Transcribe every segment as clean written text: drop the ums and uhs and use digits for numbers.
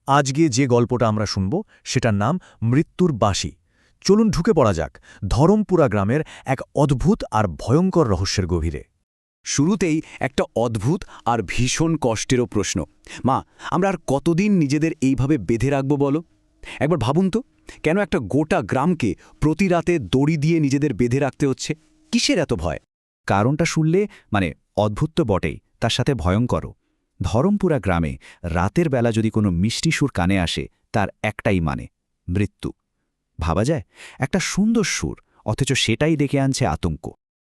আজকে যে গল্পটা আমরা শুনব সেটার নাম মৃত্যুর বাঁশি। চলুন ঢুকে পড়া যাক ধরমপুরা গ্রামের এক অদ্ভুত আর ভয়ঙ্কর রহস্যের গভীরে। শুরুতেই একটা অদ্ভুত আর ভীষণ কষ্টেরও প্রশ্ন। মা, আমরা আর কতদিন নিজেদের এইভাবে বেঁধে রাখব বলো? একবার ভাবুন তো, কেন একটা গোটা গ্রামকে প্রতি রাতে দড়ি দিয়ে নিজেদের বেঁধে রাখতে হচ্ছে? কিসের এত ভয়? কারণটা শুনলে অদ্ভুত তো বটেই, তার সাথে ভয়ঙ্করও। ধরমপুরা গ্রামে রাতের বেলা যদি কোনো মিষ্টি সুর কানে আসে, তার একটাই মানে মৃত্যু। ভাবা যায়, একটা সুন্দর সুর, অথচ সেটাই ডেকে আনছে আতঙ্ক।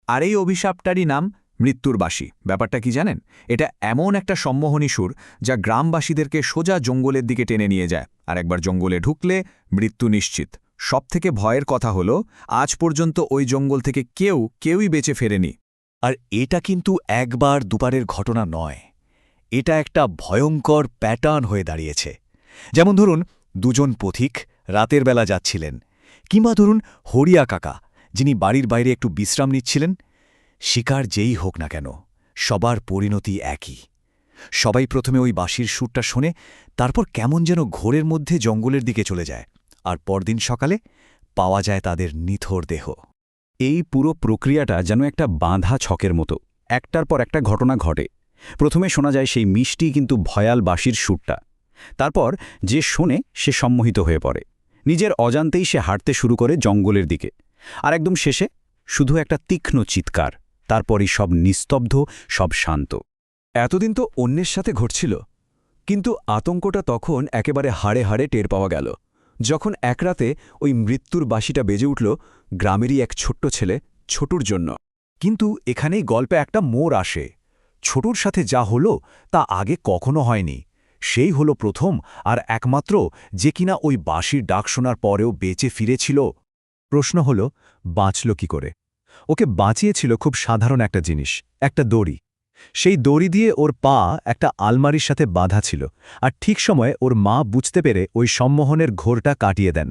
আর এই অভিশাপটারই নাম মৃত্যুর বাঁশি। ব্যাপারটা কি জানেন? এটা এমন একটা সম্মোহনী সুর যা গ্রামবাসীদেরকে সোজা জঙ্গলের দিকে টেনে নিয়ে যায়, আর একবার জঙ্গলে ঢুকলে মৃত্যু নিশ্চিত। সবথেকে ভয়ের কথা হলো, আজ পর্যন্ত ওই জঙ্গল থেকে কেউই বেঁচে ফেরেনি। আর এটা কিন্তু একবার দুবারের ঘটনা নয়, এটা একটা ভয়ঙ্কর প্যাটার্ন হয়ে দাঁড়িয়েছে। যেমন ধরুন, দুজন পথিক রাতের বেলা যাচ্ছিলেন, কিংবা ধরুন হরিয়া কাকা, যিনি বাড়ির বাইরে একটু বিশ্রাম নিচ্ছিলেন। শিকার যেই হোক না কেন, সবার পরিণতি একই। সবাই প্রথমে ওই বাঁশির সুরটা শোনে, তারপর কেমন যেন ঘোরের মধ্যে জঙ্গলের দিকে চলে যায়, আর পরদিন সকালে পাওয়া যায় তাদের নিথর দেহ। এই পুরো প্রক্রিয়াটা যেন একটা বাঁধা ছকের মতো, একটার পর একটা ঘটনা ঘটে। প্রথমে শোনা যায় সেই মিষ্টি কিন্তু ভয়াল বাঁশির সুরটা। তারপর যে শোনে সে সম্মোহিত হয়ে পড়ে, নিজের অজান্তেই সে হাঁটতে শুরু করে জঙ্গলের দিকে। আর একদম শেষে শুধু একটা তীক্ষ্ণ চিৎকার, তারপরই সব নিস্তব্ধ, সব শান্ত। এতদিন তো অন্যের সাথে ঘটছিল, কিন্তু আতঙ্কটা তখন একেবারে হাড়ে হাড়ে টের পাওয়া গেল যখন এক রাতে ওই মৃত্যুর বাঁশিটা বেজে উঠল গ্রামেরই এক ছোট্ট ছেলে ছোটুর জন্য। কিন্তু এখানেই গল্পে একটা মোড় আসে। ছোটুর সাথে যা হলো তা আগে কখনো হয়নি। সেই হলো প্রথম আর একমাত্র যে কিনা ওই বাঁশির ডাক শোনার পরেও বেঁচে ফিরেছিল। প্রশ্ন হল, বাঁচল কি করে? ওকে বাঁচিয়েছিল খুব সাধারণ একটা জিনিস, একটা দড়ি। সেই দড়ি দিয়ে ওর পা একটা আলমারির সাথে বাঁধা ছিল, আর ঠিক সময়ে ওর মা বুঝতে পেরে ওই সম্মোহনের ঘোরটা কাটিয়ে দেন।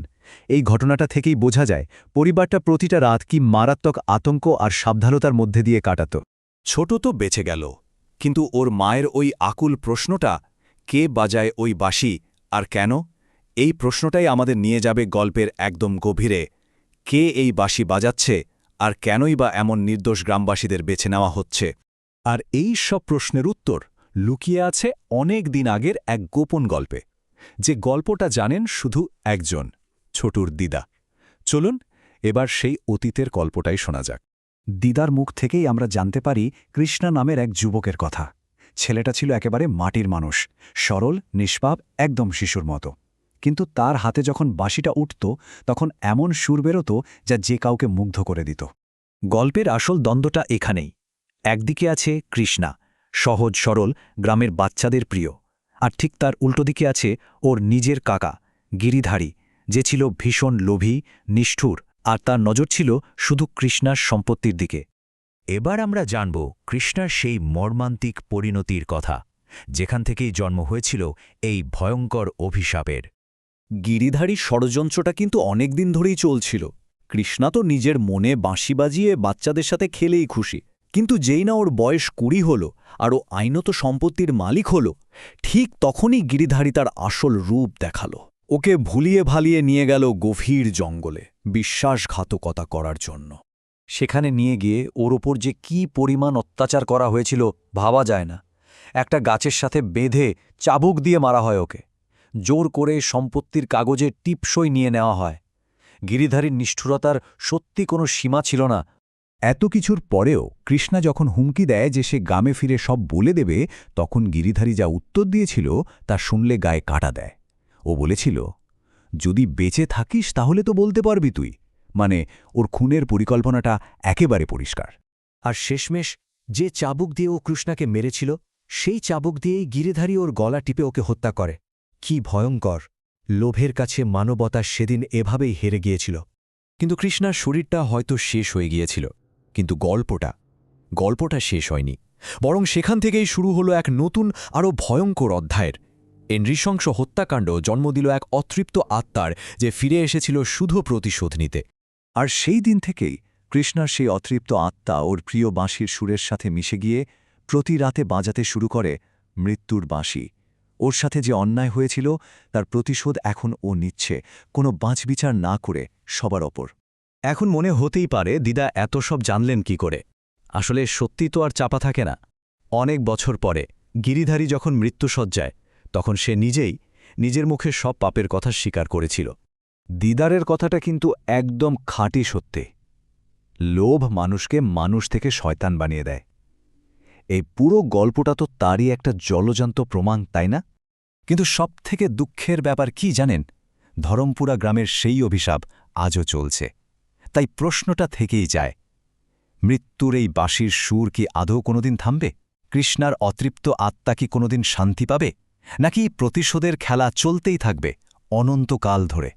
এই ঘটনাটা থেকেই বোঝা যায় পরিবারটা প্রতিটা রাত কি মারাত্মক আতঙ্ক আর সাবধানতার মধ্যে দিয়ে কাটাত। ছোট তো বেঁচে গেল, কিন্তু ওর মায়ের ওই আকুল প্রশ্নটা, কে বাজায় ওই বাঁশি আর কেন? এই প্রশ্নটাই আমাদের নিয়ে যাবে গল্পের একদম গভীরে। কে এই বাঁশি বাজাচ্ছে, আর কেনই বা এমন নির্দোষ গ্রামবাসীদের বেছে নেওয়া হচ্ছে? আর এই সব প্রশ্নের উত্তর লুকিয়ে আছে অনেক দিন আগের এক গোপন গল্পে, যে গল্পটা জানেন শুধু একজন, ছোটুর দিদা। চলুন এবার সেই অতীতের গল্পটাই শোনা যাক। দিদার মুখ থেকেই আমরা জানতে পারি কৃষ্ণা নামের এক যুবকের কথা। ছেলেটা ছিল একেবারে মাটির মানুষ, সরল, নিষ্পাপ, একদম শিশুর মতো। কিন্তু তার হাতে যখন বাঁশিটা উঠত, তখন এমন সুর বেরোত যা যে কাউকে মুগ্ধ করে দিত। গল্পের আসল দ্বন্দ্বটা এখানেই। একদিকে আছে কৃষ্ণা, সহজ সরল, গ্রামের বাচ্চাদের প্রিয়। আর ঠিক তার উল্টো দিকে আছে ওর নিজের কাকা গিরিধারী, যে ছিল ভীষণ লোভী, নিষ্ঠুর, আর তার নজর ছিল শুধু কৃষ্ণার সম্পত্তির দিকে। এবার আমরা জানব কৃষ্ণার সেই মর্মান্তিক পরিণতির কথা, যেখান থেকেই জন্ম হয়েছিল এই ভয়ঙ্কর অভিশাপের। গিরিধারীর ষড়যন্ত্রটা কিন্তু অনেকদিন ধরেই চলছিল। কৃষ্ণা তো নিজের মনে বাঁশি বাজিয়ে বাচ্চাদের সাথে খেলেই খুশি, কিন্তু যেই না ওর বয়স 20 হল আর ও আইনত সম্পত্তির মালিক হল, ঠিক তখনই গিরিধারী তার আসল রূপ দেখাল। ওকে ভুলিয়ে ভালিয়ে নিয়ে গেল গভীর জঙ্গলে বিশ্বাসঘাতকতা করার জন্য। সেখানে নিয়ে গিয়ে ওর ওপর যে কি পরিমাণ অত্যাচার করা হয়েছিল ভাবা যায় না। একটা গাছের সাথে বেঁধে চাবুক দিয়ে মারা হয় ওকে, জোর করে সম্পত্তির কাগজে টিপসই নিয়ে নেওয়া হয়। গিরিধারীর নিষ্ঠুরতার সত্যি কোনো সীমা ছিল না। এত কিছুর পরেও কৃষ্ণা যখন হুমকি দেয় যে সে গ্রামে ফিরে সব বলে দেবে, তখন গিরিধারী যা উত্তর দিয়েছিল তা শুনলে গায়ে কাঁটা দেয়। ও বলেছিল, যদি বেঁচে থাকিস তাহলে তো বলতে পারবি তুই। মানে ওর খুনের পরিকল্পনাটা একেবারে পরিষ্কার। আর শেষমেশ যে চাবুক দিয়ে ও কৃষ্ণাকে মেরেছিল, সেই চাবুক দিয়েই গিরিধারী ওর গলা টিপে ওকে হত্যা করে। কি ভয়ঙ্কর! লোভের কাছে মানবতা সেদিন এভাবেই হেরে গিয়েছিল। কিন্তু কৃষ্ণার শরীরটা হয়তো শেষ হয়ে গিয়েছিল, কিন্তু গল্পটা শেষ হয়নি। বরং সেখান থেকেই শুরু হলো এক নতুন, আরও ভয়ঙ্কর অধ্যায়ের। এই নৃশংস হত্যাকাণ্ড জন্ম দিল এক অতৃপ্ত আত্মার, যে ফিরে এসেছিল শুধু প্রতিশোধ নিতে। আর সেই দিন থেকেই কৃষ্ণার সেই অতৃপ্ত আত্মা ওর প্রিয় বাঁশির সুরের সাথে মিশে গিয়ে প্রতি রাতে বাজাতে শুরু করে মৃত্যুর বাঁশি। ওর সাথে যে অন্যায় হয়েছিল তার প্রতিশোধ এখন ও নিচ্ছে, কোনো বাঁচবিচার না করে সবার ওপর। এখন মনে হতেই পারে দিদা এত সব জানলেন কি করে। আসলে সত্যি তো আর চাপা থাকে না। অনেক বছর পরে গিরিধারী যখন মৃত্যুসজ্জায়, তখন সে নিজেই নিজের মুখে সব পাপের কথা স্বীকার করেছিল। দিদারের কথাটা কিন্তু একদম খাঁটি সত্যি। লোভ মানুষকে মানুষ থেকে শয়তান বানিয়ে দেয়। এই পুরো গল্পটা তো তারই একটা জলজান্ত প্রমাণ, তাই না? কিন্তু সবথেকে দুঃখের ব্যাপার কি জানেন? ধরমপুরা গ্রামের সেই অভিশাপ আজও চলছে। তাই প্রশ্নটা থেকেই যায়, মৃত্যুর এই বাঁশির সুর কি আদৌ কোনোদিন থামবে? কৃষ্ণার অতৃপ্ত আত্মা কি কোনোদিন শান্তি পাবে? নাকি প্রতিশোধের খেলা চলতেই থাকবে অনন্তকাল ধরে?